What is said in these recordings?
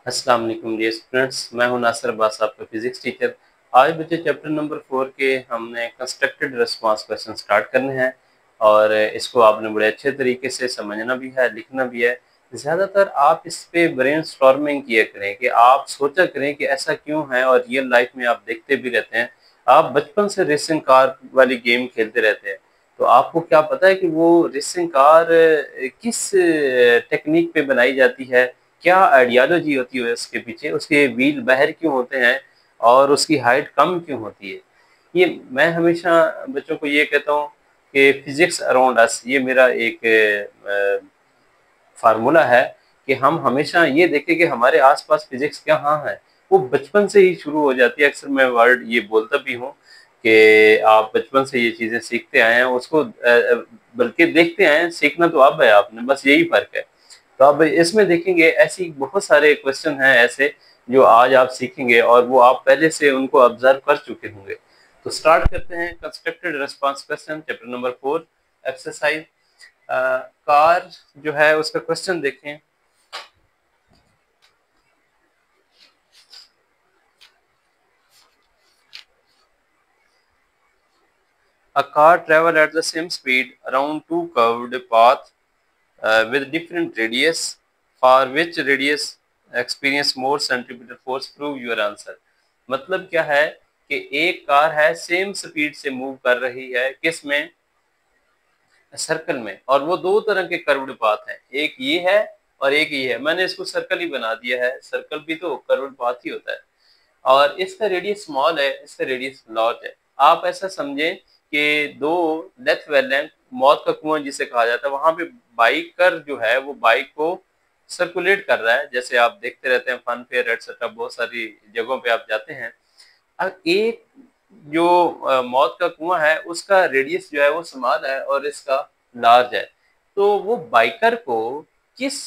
अस्सलाम वालेकुम dear students, मैं हूं नासिर अब्बास, आपका फिजिक्स टीचर। आज बच्चे चैप्टर नंबर 4 के हमने कंस्ट्रक्टेड रिस्पांस क्वेश्चन स्टार्ट करने हैं और इसको आपने बड़े अच्छे तरीके से समझना भी है, लिखना भी है। ज़्यादातर आप इस पे ब्रेनस्टॉर्मिंग किया करें कि आप सोचा करें कि ऐसा क्यों है, और रियल लाइफ में आप देखते भी रहते हैं। आप बचपन से रेसिंग कार वाली गेम खेलते रहते हैं, तो आपको क्या पता है कि वो रेसिंग कार किस टेक्निक पे बनाई जाती है, क्या आइडियोलॉजी होती है उसके पीछे, उसके व्हील बाहर क्यों होते हैं और उसकी हाइट कम क्यों होती है। ये मैं हमेशा बच्चों को ये कहता हूँ कि फिजिक्स अराउंड अस, ये मेरा एक फार्मूला है कि हम हमेशा ये देखें कि हमारे आसपास फिजिक्स कहाँ है। वो बचपन से ही शुरू हो जाती है। अक्सर मैं वर्ड ये बोलता भी हूँ कि आप बचपन से ये चीज़ें सीखते आए हैं, उसको बल्कि देखते आए हैं, सीखना तो अब है आपने, बस यही फ़र्क है। तो अब इसमें देखेंगे ऐसी बहुत सारे क्वेश्चन हैं ऐसे जो आज आप सीखेंगे और वो आप पहले से उनको ऑब्जर्व कर चुके होंगे। तो स्टार्ट करते हैं constructed response question chapter number 4 exercise. Car जो है उसका क्वेश्चन देखें। A car travel at the same speed around two curved paths with different radius, for which radius experience more centripetal force, prove your answer। मतलब क्या है कि एक car है, सेम स्पीड से मूव कर रही है, किस में, सर्कल में, और वो दो तरह के कर्व्ड पाथ हैं, एक ये है और एक ये है। मैंने इसको सर्कल ही बना दिया है, सर्कल भी तो कर्व्ड पाथ ही होता है। और इसका रेडियस स्मॉल है, इसका रेडियस लार्ज है। आप ऐसा समझें कि दो डेथ वेलेंट, मौत का कुआं जिसे कहा जाता है, वहां पे बाइकर जो है वो बाइक को सर्कुलेट कर रहा है। जैसे आप देखते रहते हैं फन फेयर एटसेट्रा, बहुत सारी जगहों पे आप जाते हैं। अब एक जो मौत का कुआं है उसका रेडियस जो है वो स्मॉल है और इसका लार्ज है। तो वो बाइकर को किस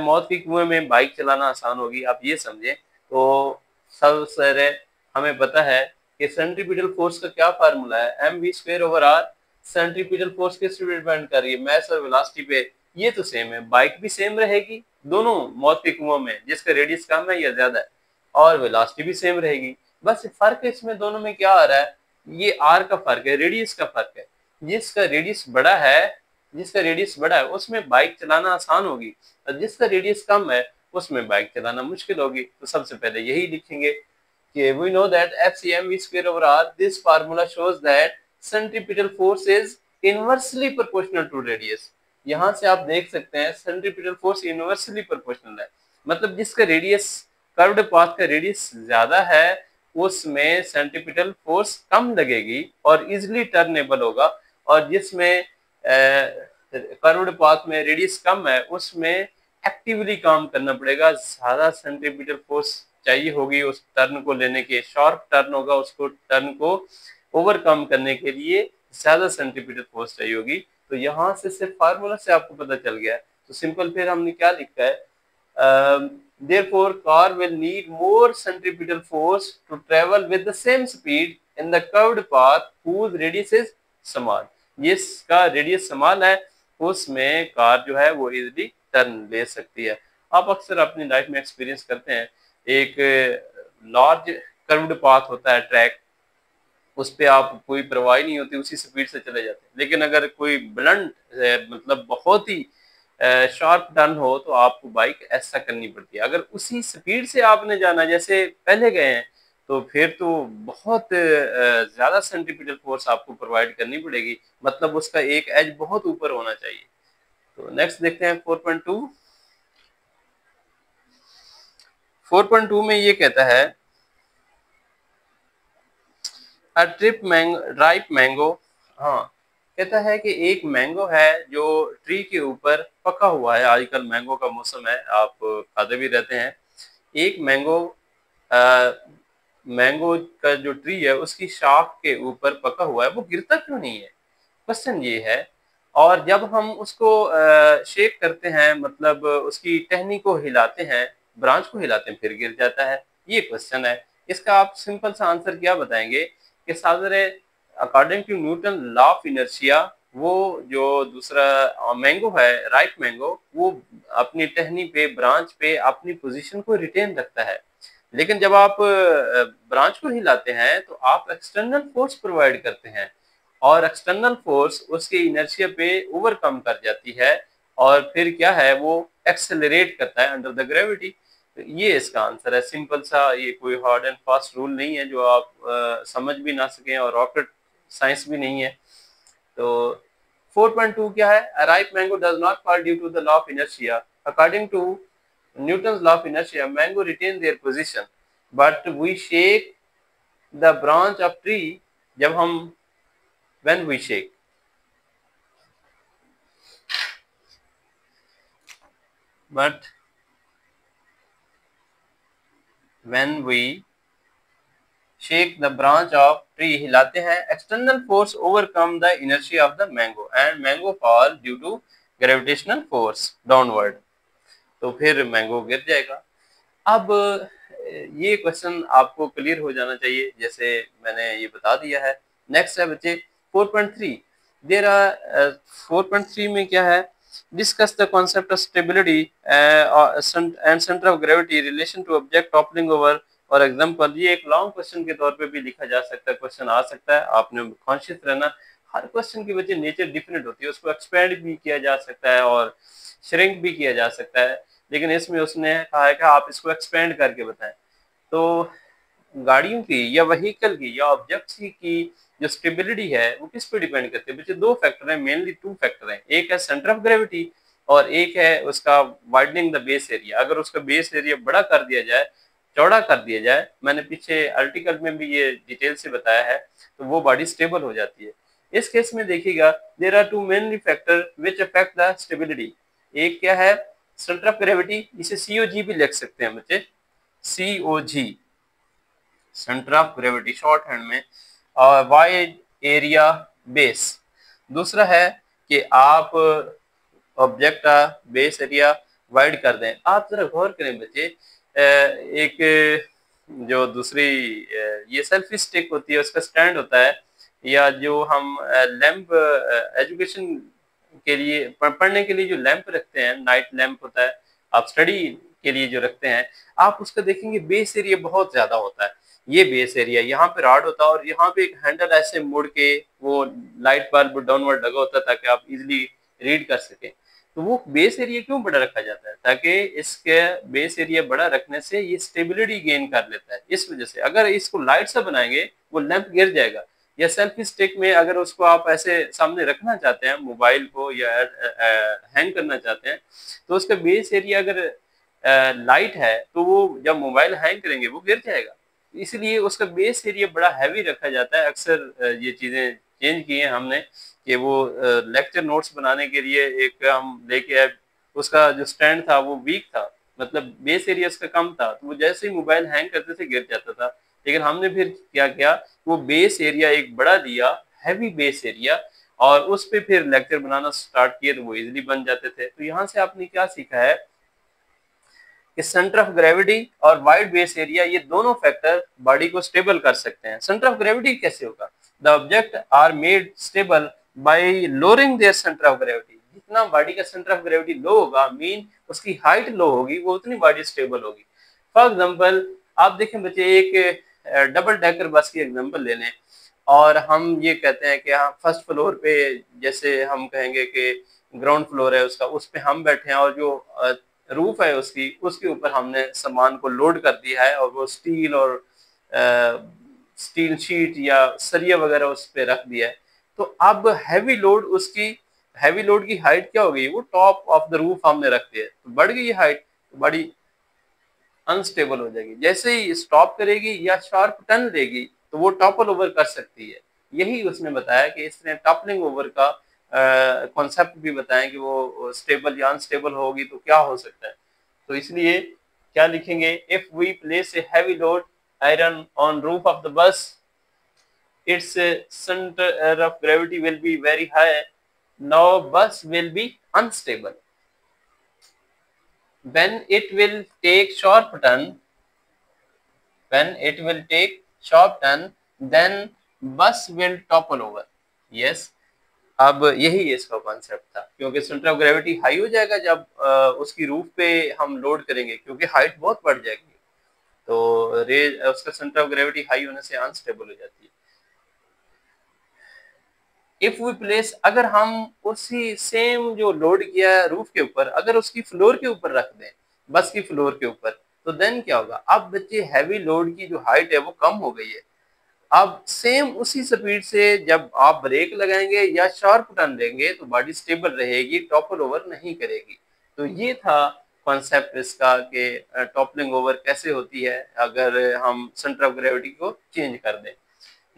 मौत के कुएं में बाइक चलाना आसान होगी, आप ये समझें। तो सबसे हमें पता है कि सेंट्रीपिटल फोर्स का क्या फार्मूला है, M V square over R. Centripetal force किस पे डिपेंड कर रही है, मैस और वेलोसिटी पे। ये तो सेम है, बाइक भी सेम रहेगी दोनों मौत के कुओं में, जिसका रेडियस कम है या ज्यादा है, और वेलोसिटी भी सेम रहेगी। बस फर्क इसमें दोनों में क्या आ रहा है, ये आर का फर्क है, रेडियस का फर्क है। जिसका रेडियस बड़ा है, जिसका रेडियस बड़ा है उसमें बाइक चलाना आसान होगी, और जिसका रेडियस कम है उसमें बाइक चलाना मुश्किल होगी। तो सबसे पहले यही लिखेंगे कि we know that FCM v square over r, this formula shows that centripetal force is inversely proportional to radius। यहाँ से आप देख सकते हैं सेंट्रीपिटल फोर्स इनवर्सली प्रोपोर्शनल है। मतलब जिसका रेडियस, कर्व्ड पाथ का रेडियस ज्यादा है, उसमें सेंट्रीपिटल फोर्स कम लगेगी और इजिली टर्नेबल होगा, और जिसमें कर्व्ड पाथ में रेडियस कम है उसमें एक्टिवली काम करना पड़ेगा, ज्यादा सेंट्रीपिटल फोर्स चाहिए होगी उस टर्न को लेने के, शार्प टर्न होगा, उसको टर्न को ओवरकम करने के लिए ज्यादा सेंट्रीपिटल फोर्स चाहिए होगी। तो यहाँ से सिर्फ फार्मूला से आपको पता चल गया है। तो सिंपल फिर हमने क्या लिखा है, therefore car will need more centripetal force to travel with the same speed in the curved path whose radius is small। जिसका रेडियस स्मॉल है उसमें कार जो है वो इजीली टर्न ले सकती है। आप अक्सर अपनी लाइफ में एक्सपीरियंस करते हैं, एक लार्ज कर्व्ड पाथ होता है, ट्रैक, उस पे आप कोई परवाह नहीं होती, उसी स्पीड से चले जाते हैं। लेकिन अगर कोई ब्लंट मतलब बहुत ही शार्प टर्न हो तो आपको बाइक ऐसा करनी पड़ती है। अगर उसी स्पीड से आपने जाना जैसे पहले गए हैं, तो फिर तो बहुत ज्यादा सेंट्रीपिटल फोर्स आपको प्रोवाइड करनी पड़ेगी, मतलब उसका एक एज बहुत ऊपर होना चाहिए। तो नेक्स्ट देखते हैं 4.2। 4.2 में ये कहता है राइप मैंगो। हाँ, कहता है कि एक मैंगो है जो ट्री के ऊपर पका हुआ है। आजकल मैंगो का मौसम है, आप खाते भी रहते हैं। एक मैंगो मैंगो का जो ट्री है उसकी शाख के ऊपर पका हुआ है, वो गिरता क्यों नहीं है, क्वेश्चन ये है। और जब हम उसको शेक करते हैं, मतलब उसकी टहनी को हिलाते हैं, ब्रांच को हिलाते हैं, फिर गिर जाता है, ये क्वेश्चन है। इसका आप सिंपल सा आंसर क्या बताएंगे कि सादर according to Newton law of inertia वो जो दूसरा मैंगो है, राइप मैंगो, वो अपनी टहनी पे, ब्रांच पे अपनी पोजीशन को रिटेन रखता है। लेकिन जब आप ब्रांच को हिलाते हैं तो आप एक्सटर्नल फोर्स प्रोवाइड करते हैं, और एक्सटर्नल फोर्स उसके इनर्शिया पे ओवरकम कर जाती है, और फिर क्या है, वो एक्सेलरेट करता है अंडर द ग्रेविटी। तो ये इसका आंसर है, सिंपल सा, ये कोई हार्ड एंड फास्ट रूल नहीं है जो आप समझ भी ना सकें, और रॉकेट साइंस भी नहीं है। तो 4.2 क्या है? A ripe mango does not fall due to the law of inertia. According to Newton's law of inertia, mango retain their position, but we shake the branch of tree जब हम when we shake, but when we shake the branch of tree, हिलाते हैं, external force overcome the inertia of the mango and mango fall due to gravitational force downward. तो फिर mango गिर जाएगा। अब ये क्वेश्चन आपको क्लियर हो जाना चाहिए, जैसे मैंने ये बता दिया है। नेक्स्ट है बच्चे 4.3। देयर आर 4.3 में क्या है? Discuss the concept of stability and centre of gravity relation to object toppling over. और एग्जांपल, ये एक लॉन्ग क्वेश्चन के तौर पे भी लिखा जा सकता है, क्वेश्चन आ सकता है, आपने कॉन्शियस रहना। हर क्वेश्चन की वजह नेचर डिफरेंट होती है, उसको एक्सपेंड भी किया जा सकता है और श्रिंक भी किया जा सकता है, लेकिन इसमें उसने कहा है कि आप इसको एक्सपेंड करके बताएं। तो गाड़ियों की या व्हीकल की या ऑब्जेक्ट्स की जो स्टेबिलिटी है वो किस पे डिपेंड करती है? बच्चे दो फैक्टर हैं, मेनली टू फैक्टर हैं। एक है सेंटर ऑफ ग्रेविटी और एक है उसका वाइडनिंग द बेस एरिया। अगर उसका बेस एरिया बड़ा कर दिया जाए, चौड़ा कर दिया जाए, मैंने पीछे आर्टिकल में भी ये डिटेल से बताया है, तो वो बॉडी स्टेबल हो जाती है। इस केस में देखिएगा, there are two mainly factor which affect the stability. एक क्या है? सेंटर ऑफ ग्रेविटी, इसे सीओजी भी लिख सकते हैं बच्चे, COG, centre of gravity shorthand में, और वाइड एरिया बेस। दूसरा है कि आप ऑब्जेक्ट का बेस एरिया वाइड कर दें। आप जरा गौर करें बच्चे, एक जो दूसरी ये सेल्फी स्टिक होती है, उसका स्टैंड होता है, या जो हम लैंप एजुकेशन के लिए पढ़ने के लिए जो लैंप रखते हैं, नाइट लैंप होता है, आप स्टडी के लिए जो रखते हैं, आप उसका देखेंगे बेस एरिया बहुत ज्यादा होता है। ये बेस एरिया, यहाँ पे रॉड होता है और यहाँ पे एक हैंडल ऐसे मुड़ के वो लाइट बल्ब डाउनवर्ड लगा होता है ताकि आप इजिली रीड कर सकें। तो वो बेस एरिया क्यों बड़ा रखा जाता है? ताकि इसके बेस एरिया बड़ा रखने से ये स्टेबिलिटी गेन कर लेता है। इस वजह से अगर इसको लाइट से बनाएंगे वो लैंप गिर जाएगा। या सेल्फी स्टिक में अगर उसको आप ऐसे सामने रखना चाहते हैं, मोबाइल को, या हैंग करना चाहते हैं, तो उसका बेस एरिया अगर लाइट है तो वो जब मोबाइल हैंग करेंगे वो गिर जाएगा। इसलिए उसका बेस एरिया बड़ा हैवी रखा जाता है। अक्सर ये चीजें चेंज की हैं हमने, कि वो लेक्चर नोट्स बनाने के लिए एक हम लेके आए, उसका जो स्टैंड था वो वीक था, मतलब बेस एरिया उसका कम था, तो वो जैसे ही मोबाइल हैंग करते थे गिर जाता था। लेकिन हमने फिर क्या किया, वो बेस एरिया एक बड़ा दिया, हैवी बेस एरिया, और उस पर फिर लेक्चर बनाना स्टार्ट किए तो वो इजिली बन जाते थे। तो यहाँ से आपने क्या सीखा है कि सेंटर ऑफ ग्रेविटी और वाइड बेस एरिया, ये दोनों फैक्टर बॉडी को स्टेबल कर सकते हैं। सेंटर ऑफ ग्रेविटी कैसे होगा? The object are made stable by lowering their centre of gravity. जितना बॉडी का सेंटर ऑफ ग्रेविटी लो होगा, मीन उसकी हाइट लो होगी, वो उतनी बॉडी स्टेबल होगी। फॉर एग्जाम्पल, आप देखें बच्चे, एक डबल डेकर बस की एग्जाम्पल ले लें, और हम ये कहते हैं कि हाँ फर्स्ट फ्लोर पे, जैसे हम कहेंगे कि ग्राउंड फ्लोर है उसका, उस पे हम बैठे हैं और जो रूफ है उसकी, उसके ऊपर हमने सामान को लोड कर दिया है, और वो स्टील और स्टील शीट या सरिया वगैरह उस पे रख दिया है। तो अब हैवी लोड की हाइट क्या हो गई? वो टॉप ऑफ द रूफ हमने रख दिया, तो बढ़ गई हाइट, तो बड़ी अनस्टेबल हो जाएगी। जैसे ही स्टॉप करेगी या शार्प टर्न लेगी तो वो टॉपल ओवर कर सकती है। यही उसने बताया कि इसने टॉपलिंग ओवर का कॉन्सेप्ट भी बताया कि वो स्टेबल या अनस्टेबल होगी तो क्या हो सकता है। तो इसलिए क्या लिखेंगे? If we place a heavy load iron on roof of the bus, its center of gravity will be very high. Now bus will be unstable. When it will take sharp turn, then bus will topple over. Yes, अब यही इसका concept था, क्योंकि centre of gravity high हो जाएगा जब उसकी roof पे हम लोड करेंगे, क्योंकि हाइट बहुत बढ़ जाएगी, तो रेज उसका सेंटर ऑफ ग्रेविटी हाई होने से अनस्टेबल हो जाती है। इफ वी प्लेस, अगर हम उसी सेम जो लोड किया है रूफ के ऊपर, अगर उसकी फ्लोर के ऊपर रख दें, बस की फ्लोर के ऊपर, तो देन क्या होगा? अब बच्चे हैवी लोड की जो हाइट है वो कम हो गई है। अब सेम उसी स्पीड से जब आप ब्रेक लगाएंगे या शार्प टर्न देंगे तो बॉडी स्टेबल रहेगी, टॉपल ओवर नहीं करेगी। तो ये था कॉन्सेप्ट इसका कि टॉपलिंग ओवर कैसे होती है अगर हम सेंटर ऑफ ग्रेविटी को चेंज कर दें।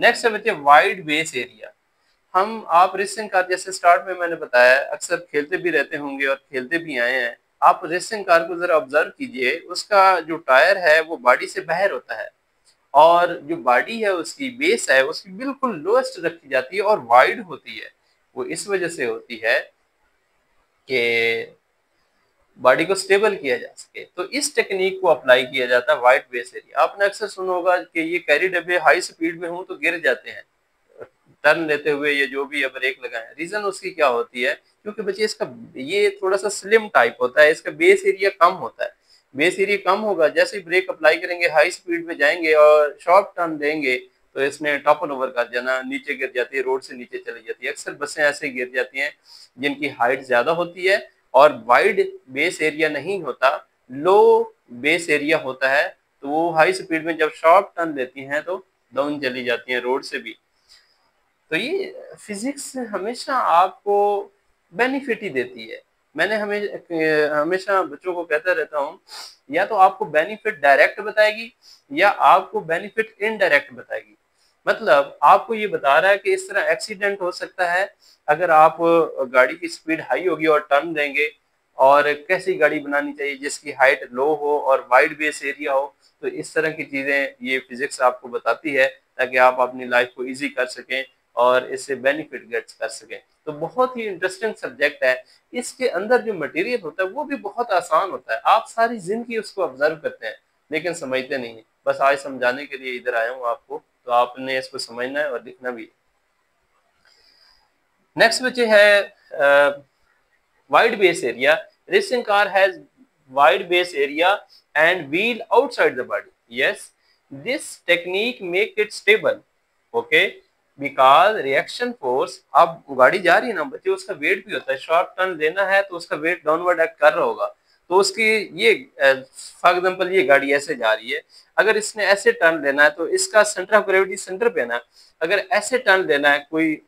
नेक्स्ट है बच्चे वाइड बेस एरिया। हम आप रेसिंग कार, जैसे स्टार्ट में मैंने बताया, अक्सर खेलते भी रहते होंगे और खेलते भी आए हैं। आप रेसिंग कार को जरा ऑब्जर्व कीजिए, उसका जो टायर है वो बॉडी से बाहर होता है, और जो बॉडी है उसकी बेस है उसकी बिल्कुल लोएस्ट रखी जाती है और वाइड होती है। वो इस वजह से होती है कि बॉडी को स्टेबल किया जा सके। तो इस टेक्निक को अप्लाई किया जाता है वाइड बेस एरिया। आपने अक्सर सुना होगा कि ये कैरी डब्बे हाई स्पीड में हो तो गिर जाते हैं टर्न लेते हुए, ये जो भी ब्रेक लगाए। रीजन उसकी क्या होती है? क्योंकि बच्चे इसका ये थोड़ा सा स्लिम टाइप होता है, इसका बेस एरिया कम होता है। बेस एरिया कम होगा, जैसे ही ब्रेक अप्लाई करेंगे हाई स्पीड में जाएंगे और शॉर्ट टर्न देंगे तो इसने टॉपल ओवर कर जाना, नीचे गिर जाती है, रोड से नीचे चली जाती है। अक्सर बसें ऐसे गिर जाती हैं जिनकी हाइट ज्यादा होती है और वाइड बेस एरिया नहीं होता, लो बेस एरिया होता है, तो वो हाई स्पीड में जब शॉर्ट टर्न लेती हैं तो डाउन चली जाती हैं रोड से भी। तो ये फिजिक्स हमेशा आपको बेनिफिट ही देती है। मैंने हमेशा बच्चों को कहता रहता हूँ, या तो आपको बेनिफिट डायरेक्ट बताएगी या आपको बेनिफिट इनडायरेक्ट बताएगी। मतलब आपको ये बता रहा है कि इस तरह एक्सीडेंट हो सकता है अगर आप गाड़ी की स्पीड हाई होगी और टर्न देंगे, और कैसी गाड़ी बनानी चाहिए जिसकी हाइट लो हो और वाइड बेस एरिया हो। तो इस तरह की चीजें ये फिजिक्स आपको बताती है ताकि आप अपनी लाइफ को इजी कर सकें और इससे बेनिफिट गेट कर सकें। तो बहुत ही इंटरेस्टिंग सब्जेक्ट है। इसके अंदर जो मटेरियल होता है वो भी बहुत आसान होता है, आप सारी जिंदगी उसको ऑब्जर्व करते हैं लेकिन समझते नहीं है। बस आज समझाने के लिए इधर आया हूँ आपको, तो आपने इसको समझना है और लिखना भी है। नेक्स्ट बच्चे है wide base area. Racing car has wide base area and wheel outside the body. Yes, this technique make it stable. Okay, because reaction force, अब गाड़ी जा रही है ना बच्चे, उसका वेट भी होता है। शॉर्ट टर्न लेना है तो उसका वेट डाउनवर्ड एक्ट कर रहा होगा, तो उसकी ये फॉर एग्जांपल ये गाड़ी ऐसे जा रही है, अगर इसने ऐसे टर्न लेना है तो इसका सेंटर ऑफ ग्रेविटी सेंटर पे ना, अगर ऐसे टर्न लेना है, कोई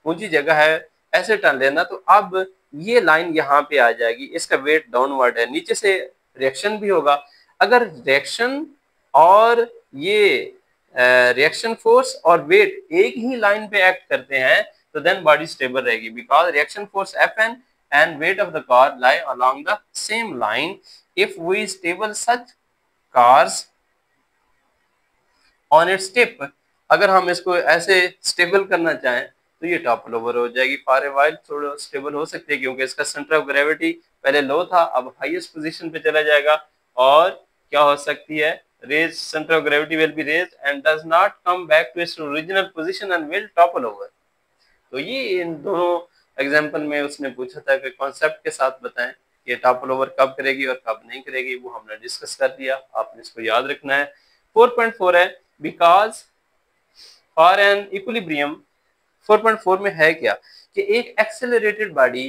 ऊंची जगह है, ऐसे टर्न लेना, तो अब ये लाइन यहाँ पे आ जाएगी, इसका वेट डाउनवर्ड है, नीचे से रिएक्शन भी होगा। अगर रिएक्शन और ये रिएक्शन फोर्स और वेट एक ही लाइन पे एक्ट करते हैं तो देन बॉडी स्टेबल रहेगी, because reaction force Fn and weight of the car lie along the same line. If we stable such cars on its tip, अगर हम इसको ऐसे स्टेबल करना चाहें तो ये टॉपल ओवर हो जाएगी। फॉर ए वाइल थोड़ा स्टेबल हो सकती है क्योंकि इसका सेंटर ऑफ ग्रेविटी पहले लो था, अब हाईएस्ट पोजीशन पे चला जाएगा, और क्या हो सकती है, raise centre of gravity will be raise and does not come back to its original position and will topple over. तो ये इन दोनों एग्जांपल में उसने पूछा था कि कॉन्सेप्ट के साथ बताएं कि टॉपल ओवर कब करेगी और कब नहीं करेगी, वो हमने डिस्कस कर दिया, आपने इसको याद रखना है। 4.4 है बिकॉज फॉर एन इक्विलिब्रियम। 4.4 में है क्या कि एक एक्सेलरेटेड बॉडी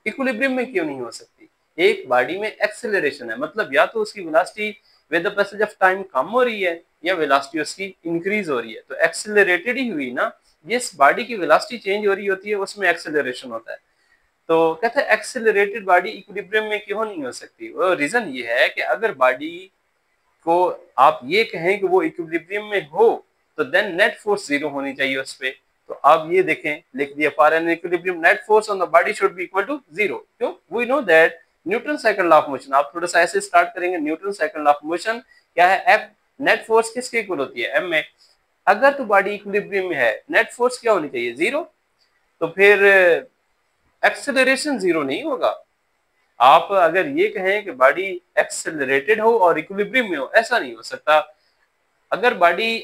इक्विलिब्रियम में क्यों नहीं हो सकती। एक बॉडी में एक्सेलरेशन है, मतलब या तो उसकी velocity with the passage of time कम हो रही है या वेलोसिटी उसकी इंक्रीज हो रही है, तो एक्सेलरेटेड ही हुई ना। जिस बॉडी की वेलोसिटी चेंज हो रही होती है उसमें एक्सेलरेशन होता है। तो कहते हैं एक्सेलरेटेड बॉडी इक्विलिब्रियम में क्यों नहीं हो सकती। वो रीजन ये है कि अगर बॉडी को आप ये कहें कि वो इक्विलिब्रियम में हो तो देन नेट फोर्स जीरो होनी चाहिए उस पे। तो आप ये देखें, लिख दिया for an equilibrium net force on the body should be equal to zero. क्यों? We know that Newton cycle law of motion. आप थोड़ा सा ऐसे स्टार्ट करेंगे, Newton cycle law of motion क्या है, एफ नेट फोर्स किसके इक्वल होती है, एम में। अगर तो बॉडी इक्विलिब्रियम में है, नेट फोर्स क्या होनी चाहिए, जीरो, तो फिर एक्सेलरेशन जीरो नहीं होगा। आप अगर ये कहें कि बॉडी एक्सेलरेटेड हो और इक्विलिब्रियम में हो, ऐसा नहीं हो सकता। अगर बॉडी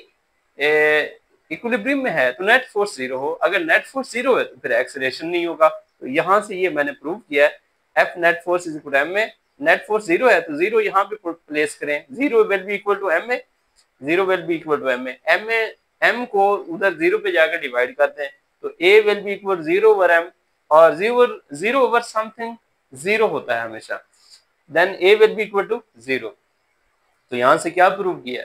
इक्विलिब्रियम में है तो नेट फोर्स जीरो हो, अगर नेट फोर्स जीरो है तो फिर एक्सेलरेशन नहीं होगा। तो यहाँ से ये मैंने प्रूव किया है F net force is equal to M A. Net force zero है तो जीरो यहाँ पे प्लेस करें, zero will be equal to M A, zero will be equal to M A, M को उधर जीरो पे जाकर डिवाइड करते हैं तो A will be equal zero over M, और जीरो ओवर समथिंग जीरो होता है हमेशा, then A will be equal to zero. तो यहां से क्या प्रूव किया,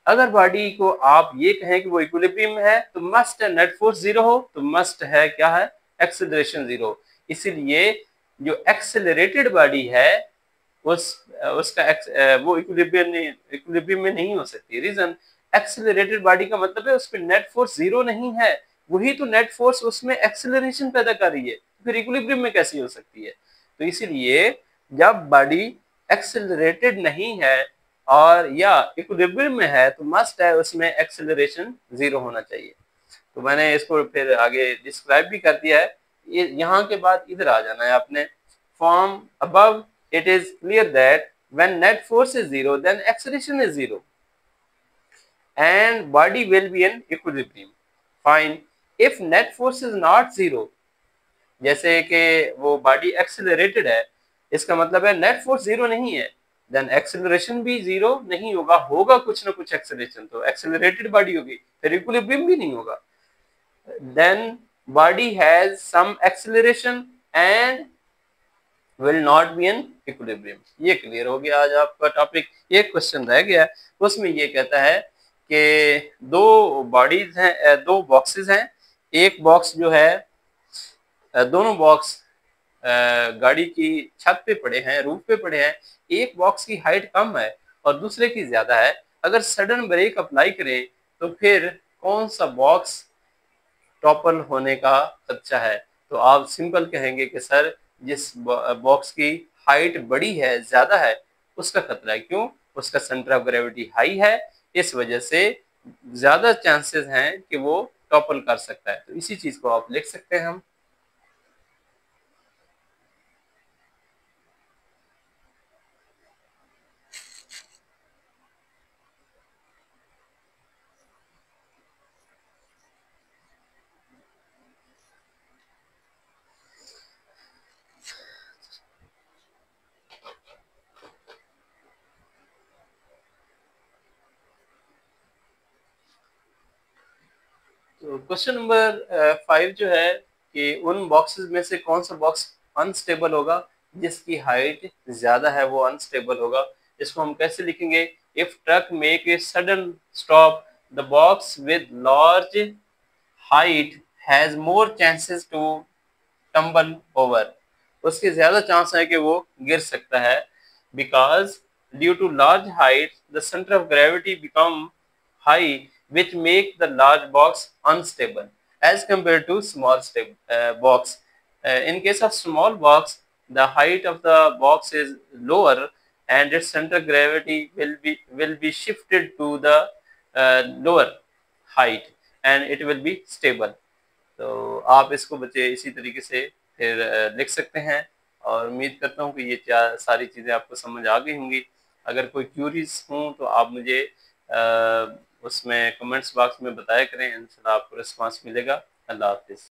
अगर बॉडी को आप ये कहें कि वो इक्विलिब्रियम में है तो मस्ट है नेट फोर्स जीरो हो, तो मस्ट है क्या है, एक्सेलरेशन जीरो। इसीलिए जो एक्सेलरेटेड बॉडी है उसका वो इक्विलिब्रियम में नहीं हो सकती। रीजन, एक्सेलरेटेड बॉडी का मतलब है उसमें नेट फोर्स जीरो नहीं है, वही तो नेट फोर्स उसमें एक्सेलरेशन पैदा कर रही है, फिर इक्विलिब्रियम में कैसी हो सकती है। तो इसीलिए जब बॉडी एक्सेलरेटेड नहीं है और या इक्विलिब्रियम में है तो मस्ट है उसमें एक्सेलरेशन जीरो होना चाहिए। तो मैंने इसको फिर आगे डिस्क्राइब भी कर दिया है। ये यहाँ के बाद इधर आ जाना है आपने, from above it is clear that when net force is zero then acceleration is zero and body will be in equilibrium. Fine, if net force is not zero, जैसे कि वो बॉडी एक्सेलरेटेड है इसका मतलब है नेट फोर्स जीरो नहीं है, then acceleration भी जीरो नहीं होगा, होगा कुछ ना कुछ एक्सेलरेशन, तो एक्सेलरेटेड बॉडी होगी, फिर इक्विलिब्रियम भी नहीं होगा। Then body has some acceleration and will not be in equilibrium. ये क्लियर हो गया आज आपका टॉपिक। एक क्वेश्चन रह गया उसमें ये कहता है कि दो बॉडीज हैं, दो बॉक्सेस हैं, एक बॉक्स जो है दोनों बॉक्स गाड़ी की छत पे पड़े हैं, रूफ पे पड़े हैं, एक बॉक्स की हाइट कम है और दूसरे की ज्यादा है, अगर सडन ब्रेक अप्लाई करें तो फिर कौन सा बॉक्स टॉपल होने का खदशा है। तो आप सिंपल कहेंगे कि सर जिस बॉक्स की हाइट बड़ी है, ज्यादा है, उसका खतरा है। क्यों? उसका सेंटर ऑफ ग्रेविटी हाई है, इस वजह से ज्यादा चांसेस हैं कि वो टॉपल कर सकता है। तो इसी चीज को आप लिख सकते हैं हम। तो क्वेश्चन नंबर 5 जो है कि उन बॉक्सेस में से कौन सा बॉक्स अनस्टेबल होगा, जिसकी हाइट ज्यादा है वो अनस्टेबल होगा। इसको हम कैसे लिखेंगे, if truck make a sudden stop the box with large height has more chances to tumble over, उसके ज्यादा चांस है कि वो गिर सकता है, because due to large height the centre of gravity become high, which make the large box unstable as compared to small box. In case of small box, the height of the box is lower and its center of gravity will be shifted to the lower height and it will be stable. तो आप इसको बच्चे इसी तरीके से फिर लिख सकते हैं और उम्मीद करता हूँ कि ये सारी चीज़ें आपको समझ आ गई होंगी। अगर कोई क्यूरीज हों तो आप मुझे उसमें कमेंट्स बॉक्स में बताया करें, इंशाल्लाह आपको रिस्पांस मिलेगा। अल्लाह हाफिज़।